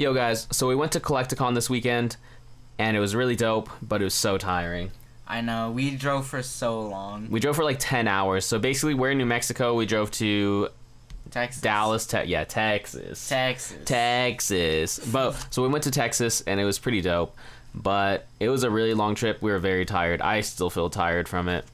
Yo guys, so we went to Collecticon this weekend, and it was really dope, but it was so tiring. I know, we drove for so long. We drove for like 10 hours, so basically we're in New Mexico, we drove to Texas. Dallas, Texas. So we went to Texas, and it was pretty dope, but it was a really long trip. We were very tired. I still feel tired from it.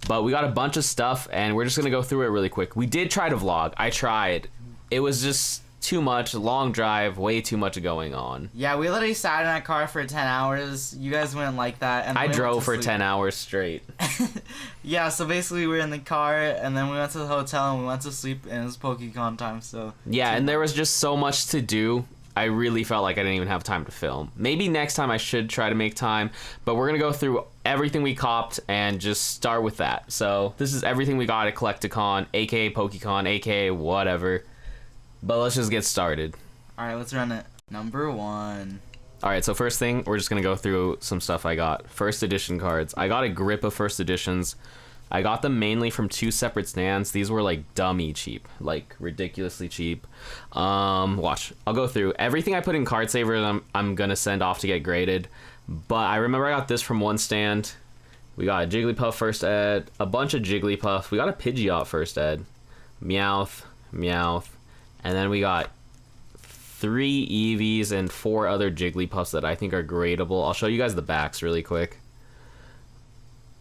But we got a bunch of stuff, and we're just going to go through it really quick. We did try to vlog. I tried. It was just too much, long drive, way too much going on. Yeah, we literally sat in that car for 10 hours. You guys wouldn't like that. And I drove for 10 hours straight. Yeah, so basically we were in the car, and then we went to the hotel, and we went to sleep, and it was Pokemon time, so... Yeah, and there was just so much to do. I really felt like I didn't even have time to film. Maybe next time I should try to make time, but we're going to go through everything we copped and just start with that. So this is everything we got at Collecticon, aka Pokemon, aka whatever. But let's just get started. Alright, let's run it. Number 1. Alright, so first thing, we're just going to go through some stuff I got. First edition cards. I got a grip of first editions. I got them mainly from 2 separate stands. These were like dummy cheap, like ridiculously cheap. Watch, I'll go through everything I put in card savers. I'm gonna send off to get graded, but I remember I got this from one stand. We got a Jigglypuff first ed, a bunch of Jigglypuff. We got a Pidgeot first ed, Meowth, and then we got 3 Eevees and 4 other Jigglypuffs that I think are gradable. I'll show you guys the backs really quick.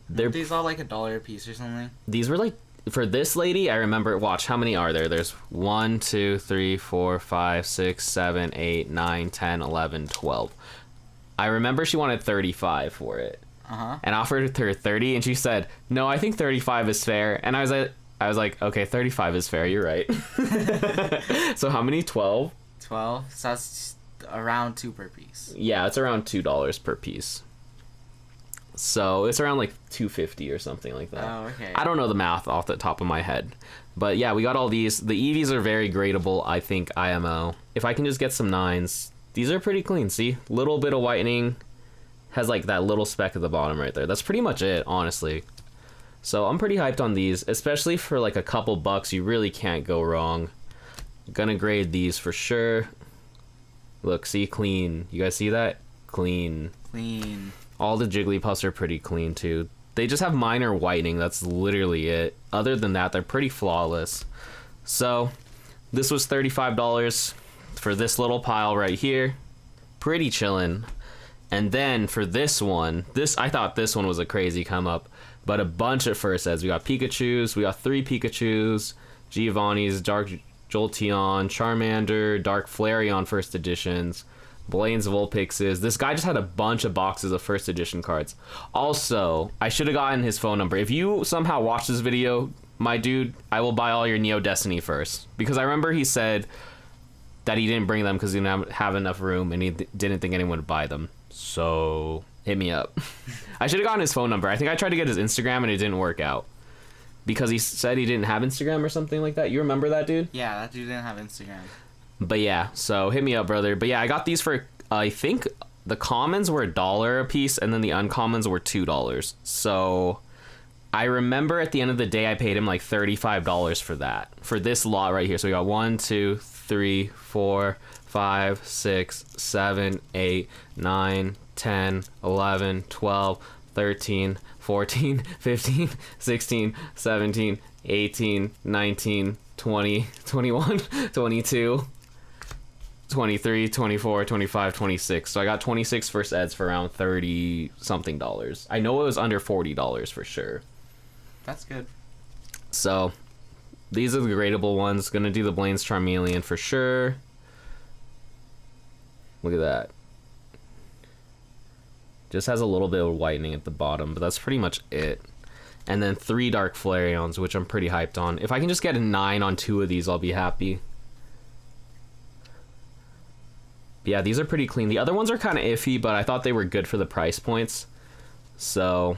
They're these all like $1 a piece or something? These were like, for this lady, I remember, watch, how many are there? There's 1, 2, 3, 4, 5, 6, 7, 8, 9, 10, 11, 12. I remember she wanted 35 for it. Uh-huh. And offered her 30, and she said, no, I think 35 is fair. And I was like, okay, 35 is fair, you're right. So how many? 12? 12? So that's around 2 per piece. Yeah, it's around $2 per piece. So it's around like $2.50 or something like that. Oh, okay. I don't know the math off the top of my head. But yeah, we got all these. The Eevees are very gradable, I think, IMO. If I can just get some 9s. These are pretty clean, see? Little bit of whitening. Has like that little speck at the bottom right there. That's pretty much it, honestly. So I'm pretty hyped on these. Especially for like a couple bucks, you really can't go wrong. Gonna grade these for sure. Look, see? Clean. You guys see that? Clean. Clean. All the Jigglypuffs are pretty clean too. They just have minor whitening, that's literally it. Other than that, they're pretty flawless. So, this was $35 for this little pile right here. Pretty chillin'. And then for this one, I thought this one was a crazy come up, but a bunch of first eds. We got Pikachus, we got 3 Pikachus, Giovanni's, Dark Jolteon, Charmander, Dark Flareon first editions, Blaine's Vulpixes. This guy just had a bunch of boxes of first edition cards. Also, I should have gotten his phone number. If you somehow watch this video, my dude, I will buy all your Neo Destiny first. Because I remember he said that he didn't bring them because he didn't have enough room and he didn't think anyone would buy them. So, hit me up. I should have gotten his phone number. I think I tried to get his Instagram and it didn't work out. Because he said he didn't have Instagram or something like that. You remember that, dude? Yeah, that dude didn't have Instagram. But yeah, so hit me up, brother. But yeah, I got these for, I think the commons were $1 a piece, and then the uncommons were $2. So I remember at the end of the day, I paid him like $35 for that, for this lot right here. So we got 1, 2, 3, 4, 5, 6, 7, 8, 9, 10, 11, 12, 13, 14, 15, 16, 17, 18, 19, 20, 21, 22, 23, 24, 25, 26. So I got 26 first eds for around 30 something dollars. I know it was under $40 for sure. That's good. So these are the gradable ones. Gonna do the Blaine's Charmeleon for sure. Look at that. Just has a little bit of whitening at the bottom, but that's pretty much it. And then 3 Dark Flareons, which I'm pretty hyped on. If I can just get a 9 on 2 of these, I'll be happy. Yeah, these are pretty clean. The other ones are kind of iffy, but I thought they were good for the price points. So,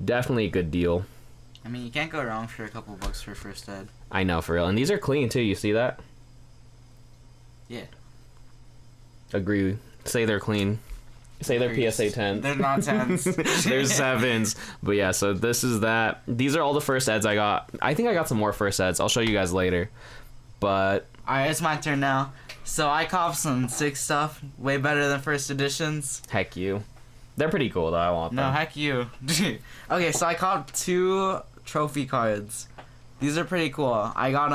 definitely a good deal. I mean, you can't go wrong for a couple bucks for first ed. I know, for real. And these are clean, too. You see that? Yeah. Agree. Say they're clean. Say they're PSA 10s. They're not 10s. They're 7s. But yeah, so this is that. These are all the first eds I got. I think I got some more first eds. I'll show you guys later. But Alright, it's my turn now. So I copped some sick stuff, way better than first editions. heck you. They're pretty cool though. I want No, them. heck you. Okay, so I copped 2 trophy cards. These are pretty cool. I got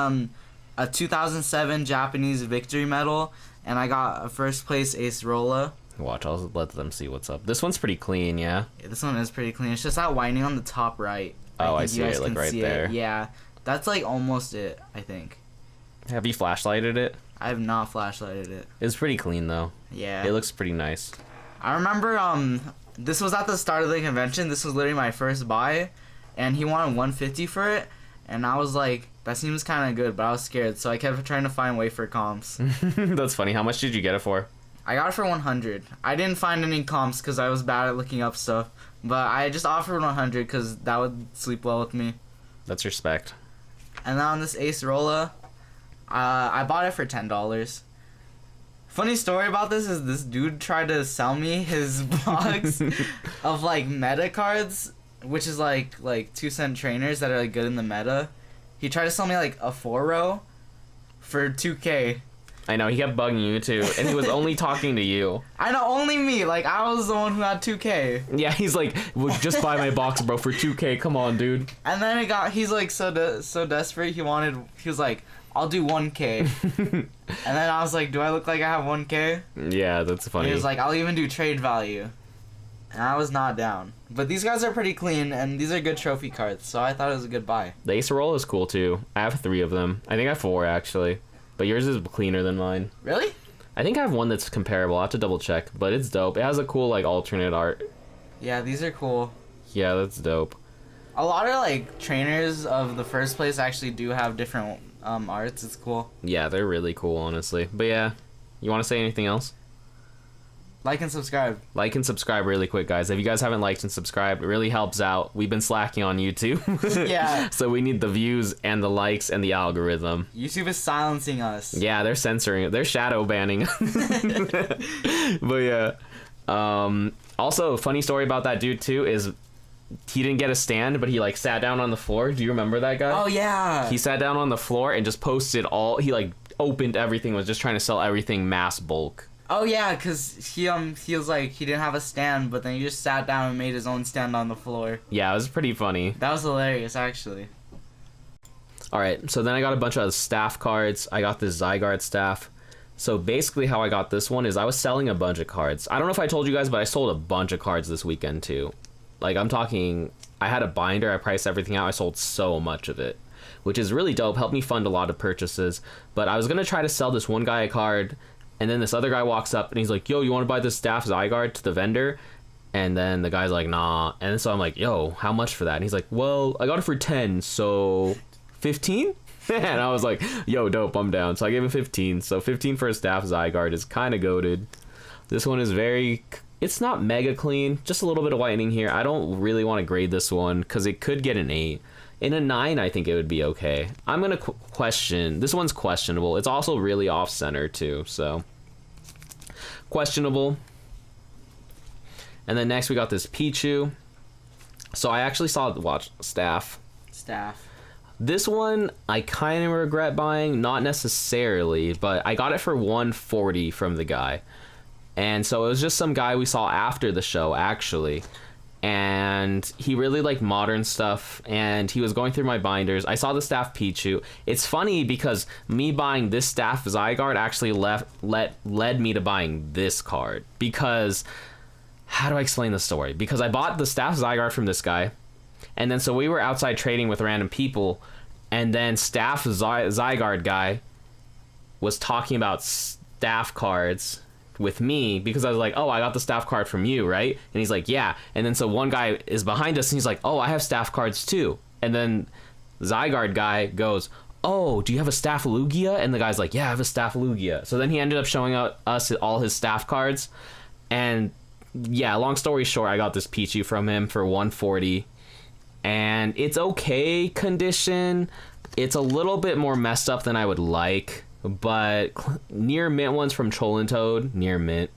a 2007 Japanese victory medal, and I got a first place Ace Rolla. Watch, I'll let them see what's up. This one's pretty clean, yeah? Yeah, this one is pretty clean. It's just that whining on the top right. Oh, I think see you guys it, like can right see there. Yeah, that's like almost it, I think. Have you flashlighted it? I have not flashlighted it. It's pretty clean though. Yeah. It looks pretty nice. I remember this was at the start of the convention. This was literally my first buy, and he wanted 150 for it, and I was like, that seems kind of good, but I was scared, so I kept trying to find wafer comps. That's funny. How much did you get it for? I got it for 100. I didn't find any comps because I was bad at looking up stuff, but I just offered 100 because that would sleep well with me. That's respect. And then on this Ace Rolla, I bought it for $10. Funny story about this is this dude tried to sell me his box of like meta cards, which is like 2-cent trainers that are like good in the meta. He tried to sell me like a 4-row for 2K. I know, he kept bugging you too, and he was only talking to you. I know, only me. Like, I was the one who had 2K. Yeah, he's like, well, just buy my box, bro, for 2K. Come on, dude. And then he's like so desperate. He was like, I'll do 1K. And then I was like, do I look like I have 1K? Yeah, that's funny. He was like, I'll even do trade value. And I was not down. But these guys are pretty clean, and these are good trophy cards, so I thought it was a good buy. The Ace Roll is cool too. I have 3 of them. I think I have 4 actually. But yours is cleaner than mine. Really? I think I have one that's comparable. I'll have to double check. But it's dope. It has a cool, like, alternate art. Yeah, these are cool. Yeah, that's dope. A lot of, like, trainers of the first place actually do have different arts. It's cool. Yeah, they're really cool, honestly. But yeah, you want to say anything else? Like and subscribe. Like and subscribe really quick, guys. If you guys haven't liked and subscribed, it really helps out. We've been slacking on YouTube. Yeah. So we need the views and the likes and the algorithm. YouTube is silencing us. Yeah, they're censoring it. They're shadow banning. But yeah. Also, a funny story about that dude too is he didn't get a stand, but he like sat down on the floor. Do you remember that guy? Oh yeah. He sat down on the floor and just posted all. He like opened everything. Was just trying to sell everything mass bulk. Oh yeah, cause he was like he didn't have a stand, but then he just sat down and made his own stand on the floor. Yeah, it was pretty funny. That was hilarious, actually. Alright, so then I got a bunch of staff cards. I got this Zygarde staff. So basically how I got this one is I was selling a bunch of cards. I don't know if I told you guys, but I sold a bunch of cards this weekend too. Like, I'm talking, I had a binder, I priced everything out, I sold so much of it, which is really dope, helped me fund a lot of purchases. But I was going to try to sell this one guy a card, and then this other guy walks up and he's like, yo, you want to buy this staff Zygarde to the vendor? And then the guy's like, nah. And so I'm like, yo, how much for that? And he's like, well, I got it for 10, so 15? And I was like, yo, dope, I'm down. So I gave him 15. So 15 for a staff Zygarde is kind of goated. This one is it's not mega clean, just a little bit of whitening here. I don't really want to grade this one because it could get an 8. In a 9, I think it would be okay. I'm going to question. This one's questionable. It's also really off-center, too, so. Questionable. And then next we got this Pichu. So I actually saw staff. This one, I kind of regret buying. Not necessarily, but I got it for 140 from the guy. And so it was just some guy we saw after the show, actually. And he really liked modern stuff, and he was going through my binders. I saw the staff Pichu. It's funny because me buying this staff Zygarde actually led me to buying this card. Because, how do I explain the story? Because I bought the staff Zygarde from this guy, and then so we were outside trading with random people, and then staff Zygarde guy was talking about staff cards with me because I was like, oh, I got the staff card from you, right? And he's like, yeah. And then so one guy is behind us and he's like, oh, I have staff cards too. And then Zygarde guy goes, oh, do you have a staff Lugia? And the guy's like, yeah, I have a staff Lugia. So then he ended up showing us all his staff cards. And yeah, long story short, I got this Pichu from him for 140. And it's okay condition. It's a little bit more messed up than I would like. But near mint ones from Troll and Toad, near mint,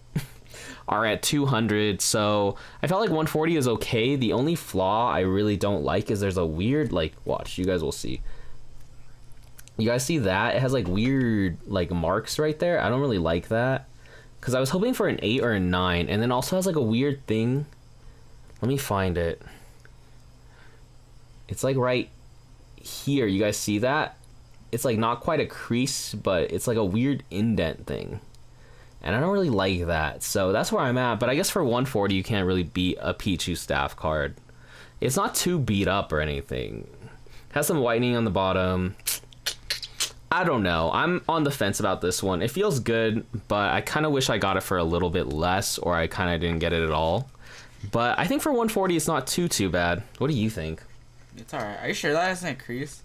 are at 200. So I felt like 140 is okay. The only flaw I really don't like is there's a weird, like, watch, you guys will see. You guys see that? It has like weird like marks right there. I don't really like that. Because I was hoping for an 8 or a 9. And then also has like a weird thing. Let me find it. It's like right here. You guys see that? It's like not quite a crease, but it's like a weird indent thing. And I don't really like that. So that's where I'm at. But I guess for 140, you can't really beat a Pichu staff card. It's not too beat up or anything. It has some whitening on the bottom. I don't know. I'm on the fence about this one. It feels good, but I kind of wish I got it for a little bit less, or I kind of didn't get it at all. But I think for 140, it's not too bad. What do you think? It's alright. Are you sure that isn't a crease?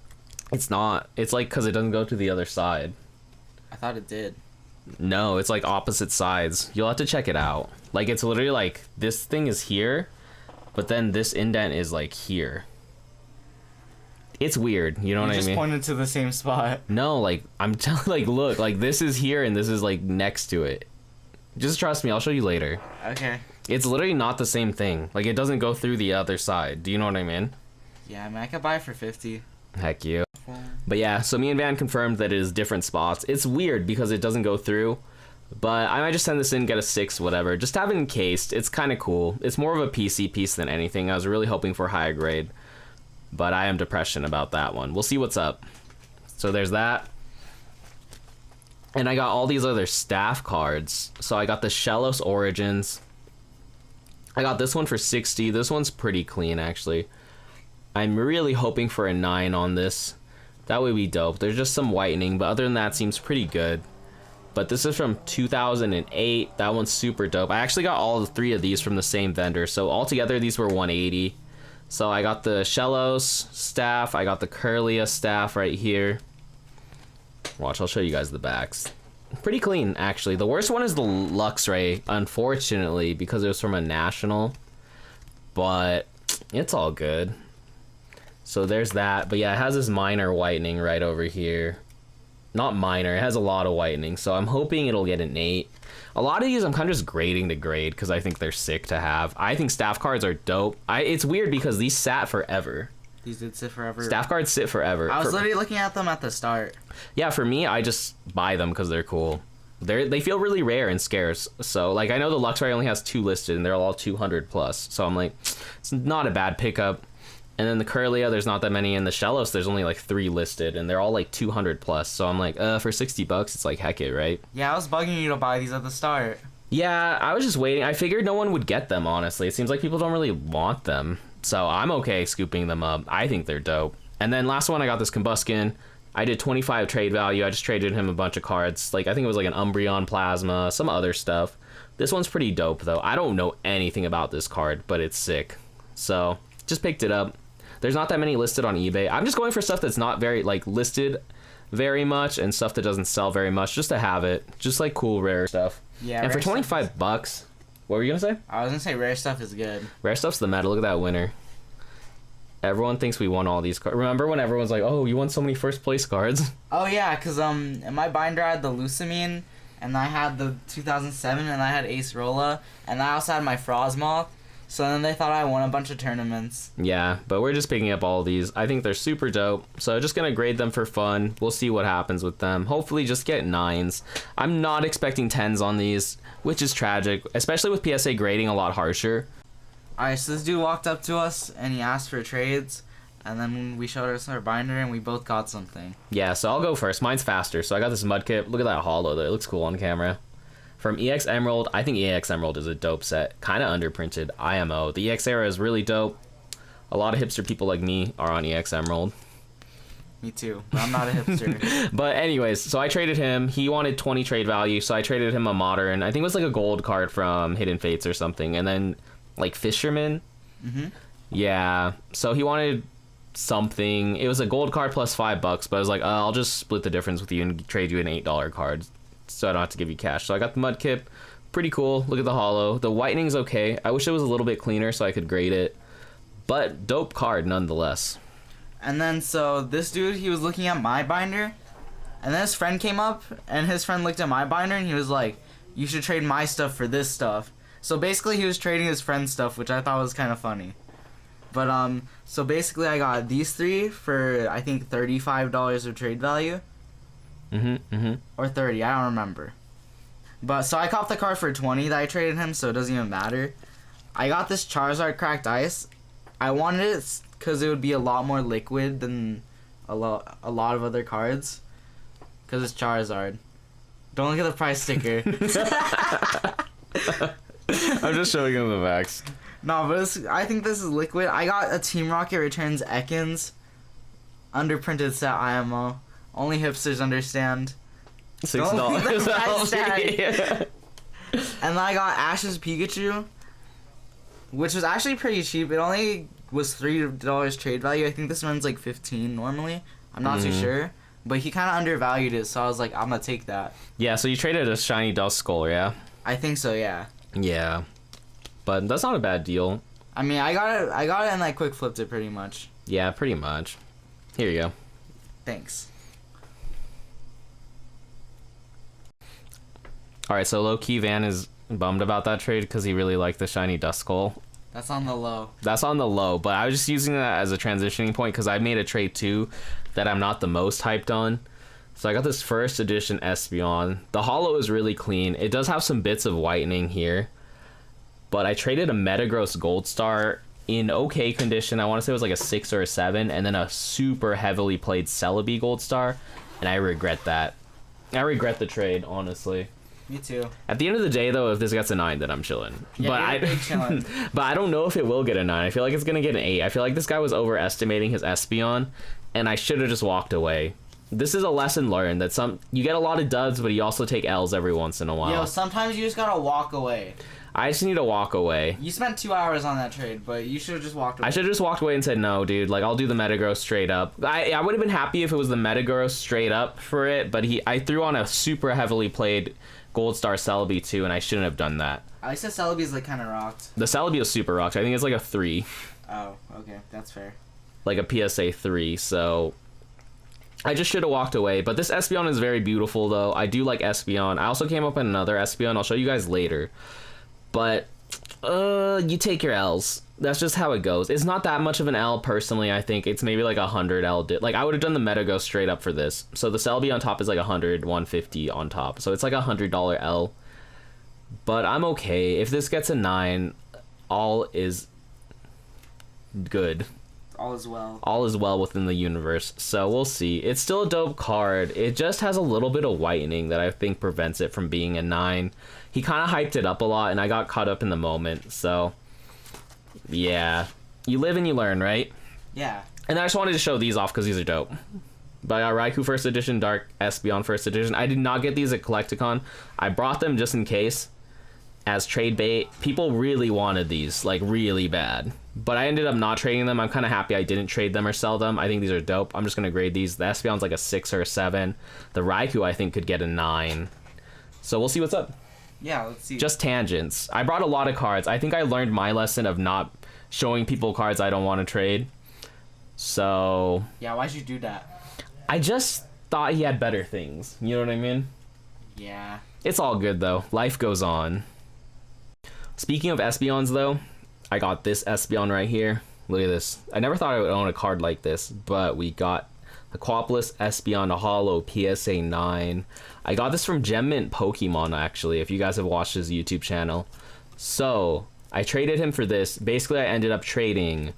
It's not. It's like because it doesn't go to the other side. I thought it did. No, it's like opposite sides. You'll have to check it out. Like it's literally like this thing is here, but then this indent is like here. It's weird, you know what I mean? You just pointed to the same spot. No, like I'm telling, like look, like this is here and this is like next to it. Just trust me, I'll show you later. Okay. It's literally not the same thing. Like it doesn't go through the other side. Do you know what I mean? Yeah, I mean I could buy it for 50. Heck you. But yeah, so me and Van confirmed that it is different spots. It's weird because it doesn't go through, but I might just send this in, get a 6, whatever. Just have it encased. It's kind of cool. It's more of a PC piece than anything. I was really hoping for higher grade, but I am depression about that one. We'll see what's up. So there's that. And I got all these other staff cards. So I got the Shellos Origins. I got this one for 60. This one's pretty clean, actually. I'm really hoping for a 9 on this. That would be dope. There's just some whitening, but other than that, seems pretty good. But this is from 2008. That one's super dope. I actually got all 3 of these from the same vendor. So altogether, these were 180. So I got the Shellos staff. I got the Curlia staff right here. Watch, I'll show you guys the backs. Pretty clean, actually. The worst one is the Luxray, unfortunately, because it was from a national. But it's all good. So there's that. But yeah, it has this minor whitening right over here. Not minor, it has a lot of whitening. So I'm hoping it'll get an 8. A lot of these I'm kind of just grading to grade because I think they're sick to have. I think staff cards are dope. It's weird because these sat forever. These did sit forever. Staff cards sit forever. I was literally looking at them at the start. Yeah, for me, I just buy them because they're cool. They feel really rare and scarce. So, like, I know the Luxray only has 2 listed, and they're all 200 plus. So I'm like, it's not a bad pickup. And then the Curlia, there's not that many. And the Shellos, there's only like 3 listed, and they're all like 200 plus. So I'm like, for $60, it's like heck it, right? Yeah, I was bugging you to buy these at the start. Yeah, I was just waiting. I figured no one would get them, honestly. It seems like people don't really want them. So I'm okay scooping them up. I think they're dope. And then last one, I got this Combuskin. I did 25 trade value. I just traded him a bunch of cards. Like, I think it was like an Umbreon Plasma, some other stuff. This one's pretty dope, though. I don't know anything about this card, but it's sick. So just picked it up. There's not that many listed on eBay. I'm just going for stuff that's not very, like, listed very much and stuff that doesn't sell very much just to have it. Just, like, cool, rare stuff. Yeah, and for $25, what were you going to say? I was going to say rare stuff is good. Rare stuff's the meta. Look at that winner. Everyone thinks we won all these cards. Remember when everyone's like, oh, you won so many first place cards? Oh, yeah, because in my binder I had the Lusamine, and I had the 2007, and I had Ace Rolla, and I also had my Frostmoth. So then they thought I won a bunch of tournaments. Yeah, but we're just picking up all these. I think they're super dope. So just going to grade them for fun. We'll see what happens with them. Hopefully just get 9s. I'm not expecting 10s on these, which is tragic, especially with PSA grading a lot harsher. Alright, so this dude walked up to us and he asked for trades. And then we showed us our binder and we both got something. Yeah, so I'll go first. Mine's faster. So I got this Mudkip. Look at that holo though. It looks cool on camera. From EX Emerald, I think EX Emerald is a dope set. Kind of underprinted. IMO. The EX era is really dope. A lot of hipster people like me are on EX Emerald. Me too, but I'm not a hipster. But anyways, so I traded him. He wanted 20 trade value, so I traded him a modern. I think it was like a gold card from Hidden Fates or something. And then, like, Fisherman. Mm-hmm. Yeah, so he wanted something. It was a gold card plus $5, but I was like, I'll just split the difference with you and trade you an $8 card. So I don't have to give you cash. So I got the Mudkip. Pretty cool. Look at the holo. The whitening's okay. I wish it was a little bit cleaner so I could grade it. But dope card nonetheless. And then so this dude, he was looking at my binder. And then his friend came up and his friend looked at my binder and he was like, you should trade my stuff for this stuff. So basically he was trading his friend's stuff, which I thought was kind of funny. But so basically I got these 3 for I think $35 of trade value. Or 30, I don't remember. But so I copped the card for 20 that I traded him, so it doesn't even matter. I got this Charizard Cracked Ice. I wanted it because it would be a lot more liquid than a lot of other cards. Because it's Charizard. Don't look at the price sticker. I'm just showing him the backs. No, but I think this is liquid. I got a Team Rocket Returns Ekans. Underprinted set IMO. Only hipsters understand. $6. Yeah. And then I got Ash's Pikachu, which was actually pretty cheap. It only was $3 trade value. I think this one's like $15 normally. I'm not too sure. But he kind of undervalued it, so I was like, I'm gonna take that. Yeah, so you traded a shiny Duskull, yeah? I think so, yeah. Yeah. But that's not a bad deal. I mean, I got it and I quick flipped it pretty much. Yeah, pretty much. Here you go. Thanks. Alright, so low-key Van is bummed about that trade because he really liked the shiny Duskull. That's on the low. That's on the low, but I was just using that as a transitioning point because I made a trade too that I'm not the most hyped on. So I got this first edition Espeon. The holo is really clean. It does have some bits of whitening here. But I traded a Metagross Gold Star in okay condition. I want to say it was like a 6 or a 7. And then a super heavily played Celebi Gold Star. And I regret that. I regret the trade, honestly. Me too. At the end of the day, though, if this gets a 9, then I'm chilling. Yeah, but chilling. But I don't know if it will get a 9. I feel like it's going to get an 8. I feel like this guy was overestimating his Espeon. And I should have just walked away. This is a lesson learned that you get a lot of duds, but you also take L's every once in a while. Yo, sometimes you just gotta walk away. I just need to walk away. You spent 2 hours on that trade, but you should have just walked away. I should have just walked away and said, no, dude, like, I'll do the Metagross straight up. I would have been happy if it was the Metagross straight up for it, but I threw on a super heavily played Gold Star Celebi too, and I shouldn't have done that. At least the Celebi's like kind of rocked. The Celebi was super rocked. I think it's like a 3. Oh, okay, that's fair. Like a PSA 3, so I just should have walked away. But this Espeon is very beautiful, though. I do like Espeon. I also came up with another Espeon. I'll show you guys later. But you take your L's. That's just how it goes. It's not that much of an L, personally. I think it's maybe like 100 L. Like, I would have done the Metago straight up for this. So the Celebi on top is like 100, 150 on top. So it's like $100 L. But I'm okay. If this gets a 9, all is good. All is well. All is well within the universe. So we'll see. It's still a dope card. It just has a little bit of whitening that I think prevents it from being a 9. He kind of hyped it up a lot, and I got caught up in the moment. So, yeah. You live and you learn, right? Yeah. And I just wanted to show these off because these are dope. But I got Raikou First Edition, Dark Espeon First Edition. I did not get these at Collecticon. I brought them just in case as trade bait. People really wanted these, like, really bad. But I ended up not trading them. I'm kind of happy I didn't trade them or sell them. I think these are dope. I'm just going to grade these. The Espeon's like a 6 or a 7. The Raikou, I think, could get a 9. So we'll see what's up. Yeah, let's see. Just tangents. I brought a lot of cards. I think I learned my lesson of not showing people cards I don't want to trade. So yeah, why'd you do that? I just thought he had better things. You know what I mean? Yeah. It's all good, though. Life goes on. Speaking of Espeons, though, I got this Espeon right here. Look at this. I never thought I would own a card like this, but we got the Quaplus Espeon Holo PSA 9. I got this from Gem Mint Pokemon, actually, if you guys have watched his YouTube channel. So, I traded him for this. Basically, I ended up trading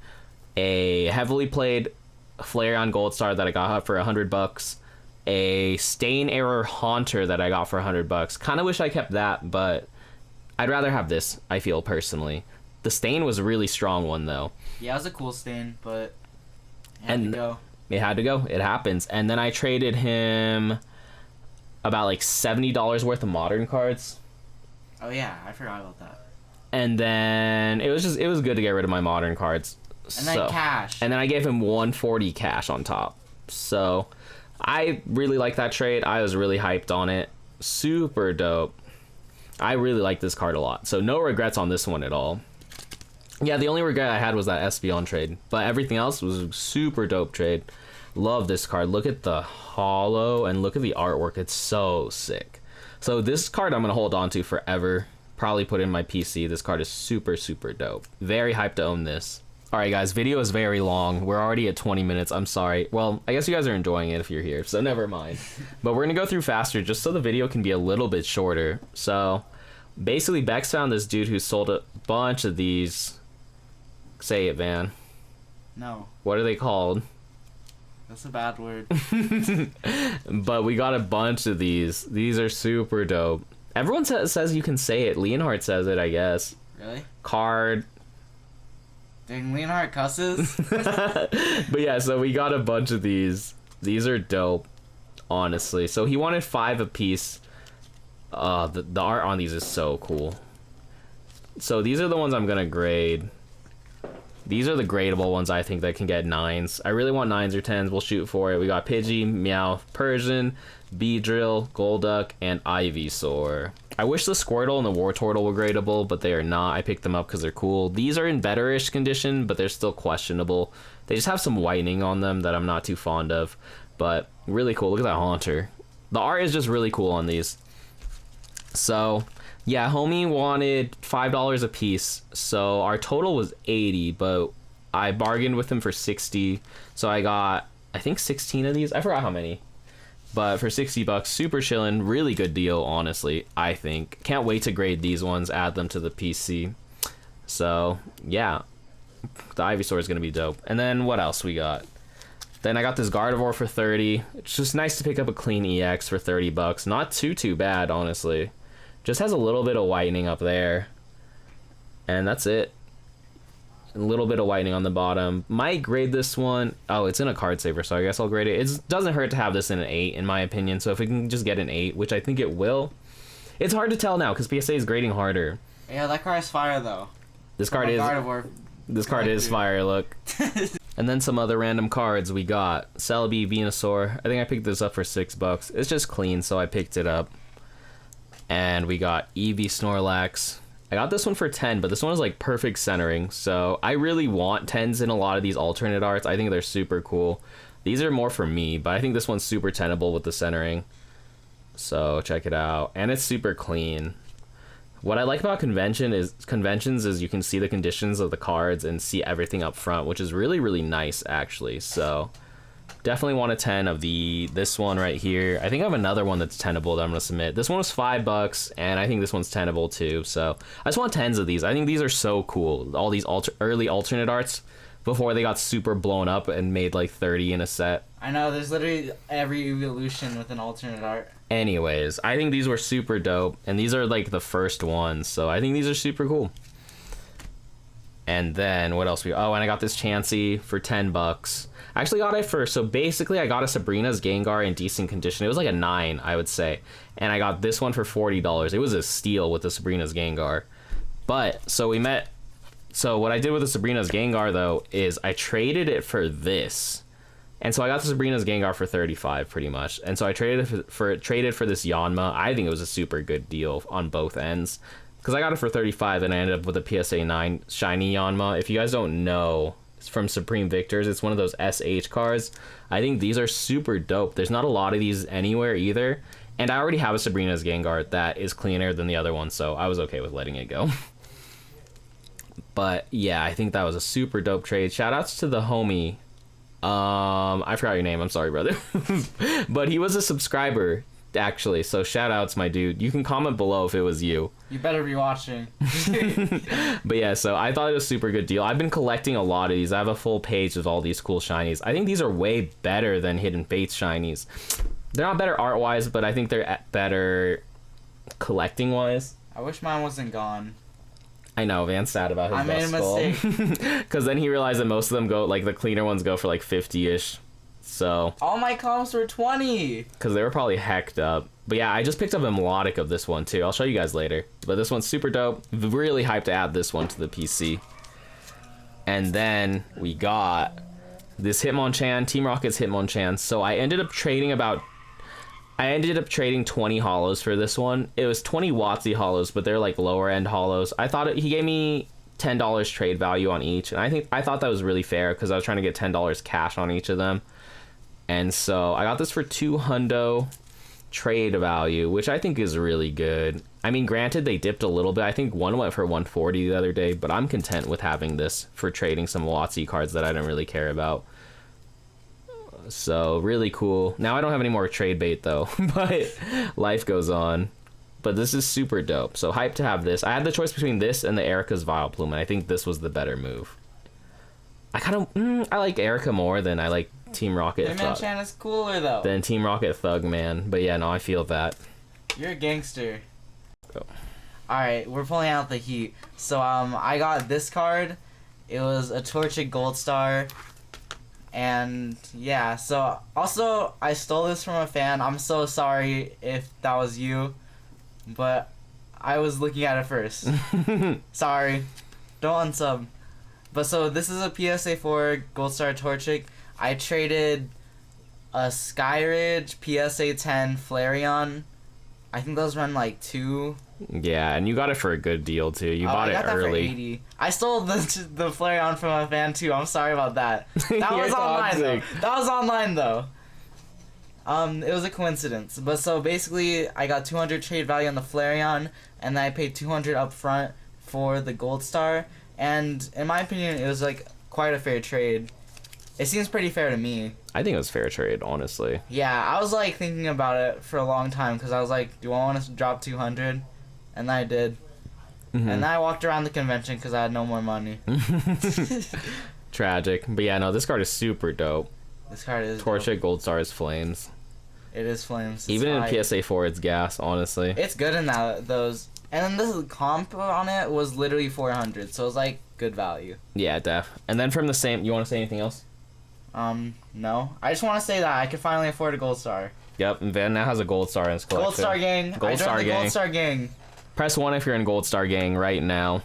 a heavily played Flareon Gold Star that I got for $100, a Stain Error Haunter that I got for $100. Kind of wish I kept that, but I'd rather have this, I feel, personally. The Stain was a really strong one, though. Yeah, it was a cool Stain, but it had to go. It had to go. It happens. And then I traded him about like $70 worth of modern cards. Oh yeah, I forgot about that. And then it was good to get rid of my modern cards. And then cash. And then I gave him 140 cash on top. So I really like that trade. I was really hyped on it. Super dope. I really like this card a lot. So no regrets on this one at all. Yeah, the only regret I had was that Espeon trade. But everything else was a super dope trade. Love this card. Look at the holo and look at the artwork. It's so sick. So this card I'm going to hold on to forever. Probably put it in my PC. This card is super, super dope. Very hyped to own this. Alright guys, video is very long. We're already at 20 minutes. I'm sorry. Well, I guess you guys are enjoying it if you're here, so never mind. But we're gonna go through faster just so the video can be a little bit shorter. So, basically Bex found this dude who sold a bunch of these. Say it, Van. No. What are they called? That's a bad word. But we got a bunch of these. These are super dope. Everyone says you can say it. Leonhardt says it, I guess. Really? Card. Dang, Leonhardt cusses? But yeah, so we got a bunch of these. These are dope, honestly. So he wanted 5 apiece. The art on these is so cool. So these are the ones I'm gonna grade. These are the gradable ones I think that can get 9s. I really want 9s or 10s. We'll shoot for it. We got Pidgey, Meowth, Persian, Beedrill, Golduck, and Ivysaur. I wish the Squirtle and the Wartortle were gradable, but they are not. I picked them up because they're cool. These are in better-ish condition, but they're still questionable. They just have some whitening on them that I'm not too fond of, but really cool. Look at that Haunter. The art is just really cool on these. So, yeah, homie wanted $5 a piece, so our total was 80, but I bargained with him for 60, so I got, I think 16 of these. I forgot how many. But for 60 bucks, super chillin', really good deal, honestly, I think. Can't wait to grade these ones, add them to the PC. So, yeah. The Ivysaur is going to be dope. And then what else we got? Then I got this Gardevoir for 30. It's just nice to pick up a clean EX for 30 bucks. Not too bad, honestly. Just has a little bit of whitening up there. And that's it. A little bit of whitening on the bottom. Might grade this one. Oh, it's in a card saver, so I guess I'll grade it. It doesn't hurt to have this in an 8, in my opinion. So if we can just get an 8, which I think it will. It's hard to tell now, because PSA is grading harder. Yeah, that card is fire, though. This card is... Gardevoir. This card is fire, look. And then some other random cards we got. Celebi, Venusaur. I think I picked this up for $6. It's just clean, so I picked it up. And we got Eevee, Snorlax. I got this one for 10, but this one is like perfect centering. So I really want 10s in a lot of these alternate arts. I think they're super cool. These are more for me, but I think this one's super tenable with the centering. So check it out. And it's super clean. What I like about conventions is you can see the conditions of the cards and see everything up front, which is really, really nice, actually. So definitely want a 10 of this one right here. I think I have another one that's tenable that I'm going to submit. This one was $5, and I think this one's tenable too. So I just want 10s of these. I think these are so cool. All these early alternate arts before they got super blown up and made like 30 in a set. I know, there's literally every evolution with an alternate art. Anyways, I think these were super dope, and these are like the first ones, so I think these are super cool. And then what else and I got this Chansey for $10. I actually got it for, so basically I got a Sabrina's Gengar in decent condition. It was like a 9, I would say, and I got this one for $40. It was a steal with the Sabrina's Gengar. But so what I did with the Sabrina's Gengar though is I traded it for this. And so I got the Sabrina's Gengar for 35 pretty much. And so I traded for this Yanma. I think it was a super good deal on both ends, because I got it for 35 and I ended up with a PSA 9 shiny Yanma. If you guys don't know, it's from Supreme Victors. It's one of those SH cards. I think these are super dope. There's not a lot of these anywhere either. And I already have a Sabrina's Gengar that is cleaner than the other one, so I was okay with letting it go. But yeah, I think that was a super dope trade. Shoutouts to the homie. I forgot your name. I'm sorry, brother. But he was a subscriber, actually. So shout outs, my dude. You can comment below if it was you. You better be watching. But yeah, so I thought it was a super good deal. I've been collecting a lot of these. I have a full page with all these cool shinies. I think these are way better than Hidden Fates shinies. They're not better art-wise, but I think they're better collecting-wise. I wish mine wasn't gone. I know, Van's sad about his I made a mistake. Because then he realized that most of them go, like, the cleaner ones go for, like, 50-ish. So. All my comps were 20. Because they were probably hecked up. But yeah, I just picked up a melodic of this one, too. I'll show you guys later. But this one's super dope. Really hyped to add this one to the PC. And then we got this Hitmonchan, Team Rocket's Hitmonchan. So I ended up trading 20 hollows for this one. It was 20 Watsy hollows, but they're like lower end hollows. I thought he gave me $10 trade value on each, and I thought that was really fair because I was trying to get $10 cash on each of them. And so I got this for $200 trade value, which I think is really good. I mean, granted, they dipped a little bit. I think one went for 140 the other day, but I'm content with having this for trading some WotC cards that I don't really care about. So, really cool. Now I don't have any more trade bait, though, but life goes on. But this is super dope. So, hyped to have this. I had the choice between this and the Erica's Vileplume, and I think this was the better move. I kind of, I like Erica more than I like Team Rocket Thug. Hitmonchan is cooler, though. Than Team Rocket Thug, man. But yeah, no, I feel that. You're a gangster. Go. Alright, we're pulling out the heat. So, I got this card. It was a Torchic Gold Star. And, yeah, so, also, I stole this from a fan. I'm so sorry if that was you. But I was looking at it first. Sorry. Don't unsub. But so this is a PSA 4 Gold Star Torchic. I traded a Skyridge PSA 10 Flareon. I think those run like 2. Yeah, and you got it for a good deal too. You bought it early. That for 80. I stole the Flareon from a fan too. I'm sorry about that. That was online though. That was online though. It was a coincidence. But so basically, I got 200 trade value on the Flareon, and then I paid 200 up front for the Gold Star. And in my opinion, it was like quite a fair trade. It seems pretty fair to me. I think it was fair trade, honestly. Yeah, I was like thinking about it for a long time because I was like, do I want to drop 200? And then I did. Mm-hmm. And then I walked around the convention because I had no more money. Tragic. But yeah, no, this card is super dope. This card is Torchic Gold Star is flames. It is flames. It's Even high. in PSA 4, it's gas, honestly. It's good in those. And then the comp on it was literally 400, so it was like good value. Yeah, def. And then from the same, you want to say anything else? No. I just want to say that I could finally afford a Gold Star. Yep, and Van now has a Gold Star in his collection. Gold Star gang. Gold Star gang. Press 1 if you're in Gold Star gang right now.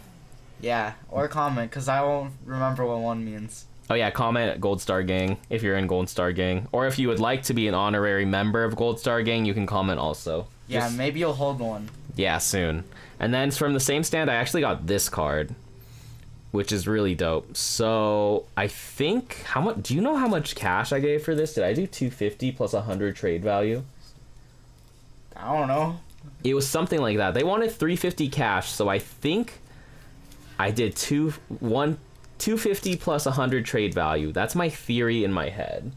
Yeah, or comment, because I won't remember what 1 means. Oh yeah, comment Gold Star Gang if you're in Gold Star Gang. Or if you would like to be an honorary member of Gold Star Gang, you can comment also. Yeah, maybe you'll hold one. Yeah, soon. And then from the same stand, I actually got this card, which is really dope. So I think, how much? Do you know how much cash I gave for this? Did I do 250 plus 100 trade value? I don't know. It was something like that. They wanted 350 cash, so I think I did 250 plus 100 trade value. That's my theory in my head.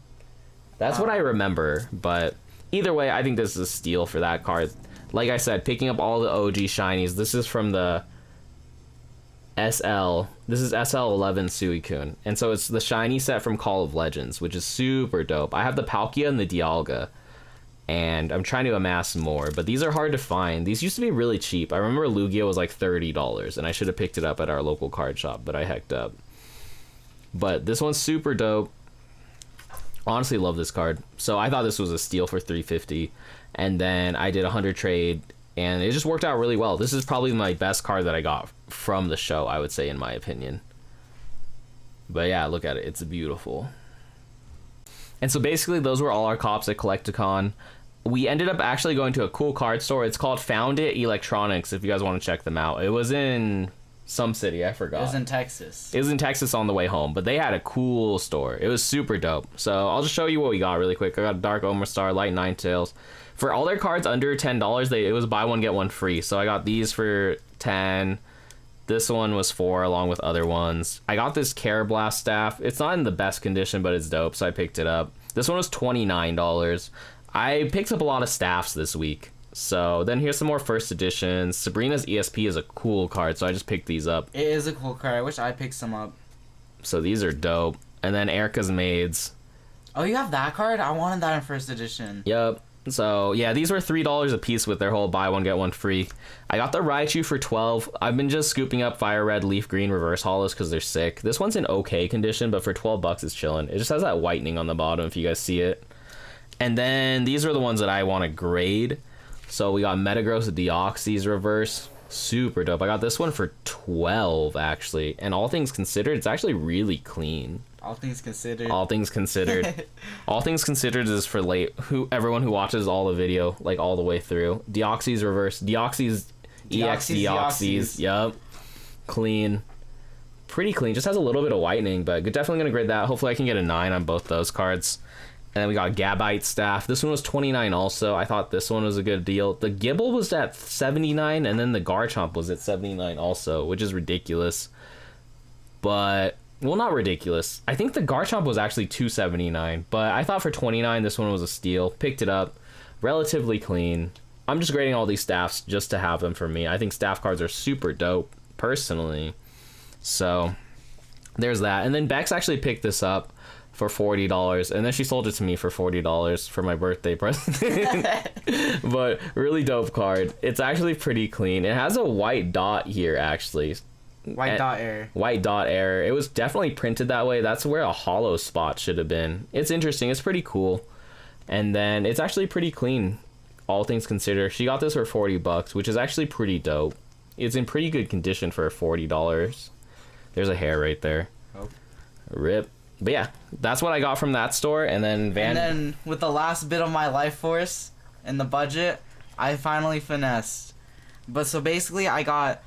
That's what I remember, but either way, I think this is a steal for that card. Like I said, picking up all the OG shinies. This is from the SL. This is SL11 Suicune. And so it's the shiny set from Call of Legends, which is super dope. I have the Palkia and the Dialga, and I'm trying to amass more, but these are hard to find. These used to be really cheap. I remember Lugia was like $30, and I should have picked it up at our local card shop, but I hecked up. But this one's super dope. Honestly, love this card. So I thought this was a steal for 350, and then I did 100 trade, and it just worked out really well. This is probably my best card that I got from the show, I would say, in my opinion. But yeah, look at it. It's beautiful. And so basically, those were all our cops at Collecticon. We ended up actually going to a cool card store. It's called Found It Electronics, if you guys want to check them out. It was in some city, I forgot. It was in Texas. It was in Texas on the way home, but they had a cool store. It was super dope. So I'll just show you what we got really quick. I got Dark Omerstar, Light Ninetales. For all their cards under $10, it was buy one, get one free. So I got these for 10. This one was 4 along with other ones. I got this Carablast staff. It's not in the best condition, but it's dope, so I picked it up. This one was $29. I picked up a lot of staffs this week. So then here's some more first editions. Sabrina's ESP is a cool card, so I just picked these up. It is a cool card. I wish I picked some up. So these are dope. And then Erica's Maids. Oh, you have that card? I wanted that in first edition. Yep. So yeah, these were $3 a piece with their whole buy one get one free. I got the Raichu for 12. I've been just scooping up Fire Red, Leaf Green, Reverse Hollows because they're sick. This one's in okay condition, but for 12 bucks it's chilling. It just has that whitening on the bottom if you guys see it. And then these are the ones that I want to grade. So we got Metagross Deoxys Reverse. Super dope. I got this one for 12 actually. And all things considered, it's actually really clean. All things considered. All things considered. All things considered is for everyone who watches all the video, like all the way through. Deoxys Reverse. Deoxys EX Deoxys. Yup. Clean. Pretty clean. Just has a little bit of whitening, but definitely going to grade that. Hopefully I can get a 9 on both those cards. And then we got a Gabite staff. This one was 29 also. I thought this one was a good deal. The Gibble was at 79, and then the Garchomp was at 79 also, which is ridiculous. But, well, not ridiculous. I think the Garchomp was actually 279, but I thought for 29 this one was a steal. Picked it up. Relatively clean. I'm just grading all these staffs just to have them for me. I think staff cards are super dope, personally. So, there's that. And then Bex actually picked this up for $40, and then she sold it to me for $40 for my birthday present. But really dope card. It's actually pretty clean. It has a white dot here, actually. White dot error. White dot error. It was definitely printed that way. That's where a hollow spot should have been. It's interesting. It's pretty cool. And then it's actually pretty clean, all things considered. She got this for $40, which is actually pretty dope. It's in pretty good condition for $40. There's a hair right there. Oh. Rip. But yeah, that's what I got from that store. And then And then with the last bit of my life force and the budget, I finally finessed. But so basically, I got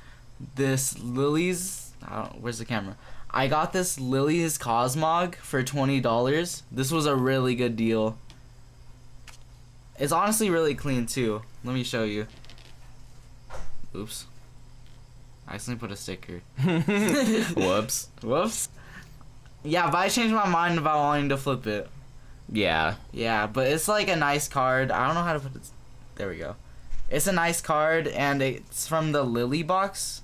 this Lily's. Where's the camera? I got this Lily's Cosmog for $20. This was a really good deal. It's honestly really clean too. Let me show you. Oops. I accidentally put a sticker. Whoops. Whoops. Yeah, but I changed my mind about wanting to flip it. Yeah. Yeah, but it's like a nice card. I don't know how to put it. There we go. It's a nice card, and it's from the Lily box.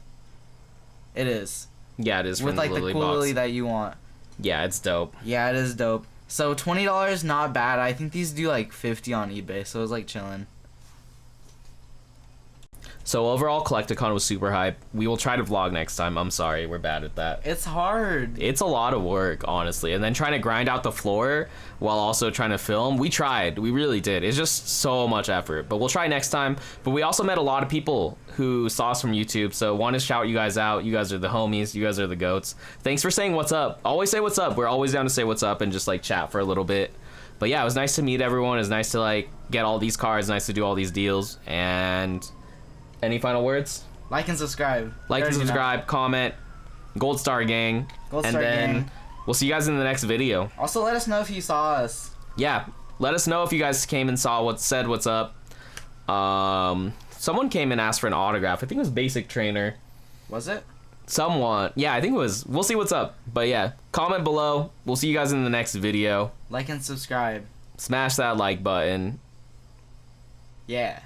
It is. Yeah, it is from with like the Lily the cool box. Lily that you want. Yeah, it's dope. Yeah, it is dope. So $20, not bad. I think these do like 50 on eBay, so it's like chilling. So overall, Collecticon was super hype. We will try to vlog next time. I'm sorry, we're bad at that. It's hard. It's a lot of work, honestly. And then trying to grind out the floor while also trying to film. We tried. We really did. It's just so much effort. But we'll try next time. But we also met a lot of people who saw us from YouTube. So want to shout you guys out. You guys are the homies. You guys are the goats. Thanks for saying what's up. Always say what's up. We're always down to say what's up and just like chat for a little bit. But yeah, it was nice to meet everyone. It was nice to like get all these cards. Nice to do all these deals. And any final words? Like and subscribe. Like and subscribe, comment, Gold Star Gang. Gold and Star then Gang. we'll see you guys in the next video. Also, let us know if you saw us. Yeah, let us know if you guys came and saw said what's up. Someone came and asked for an autograph. I think it was Basic Trainer. Was it? Someone. Yeah, I think it was. We'll see what's up. But yeah, comment below. We'll see you guys in the next video. Like and subscribe. Smash that like button. Yeah.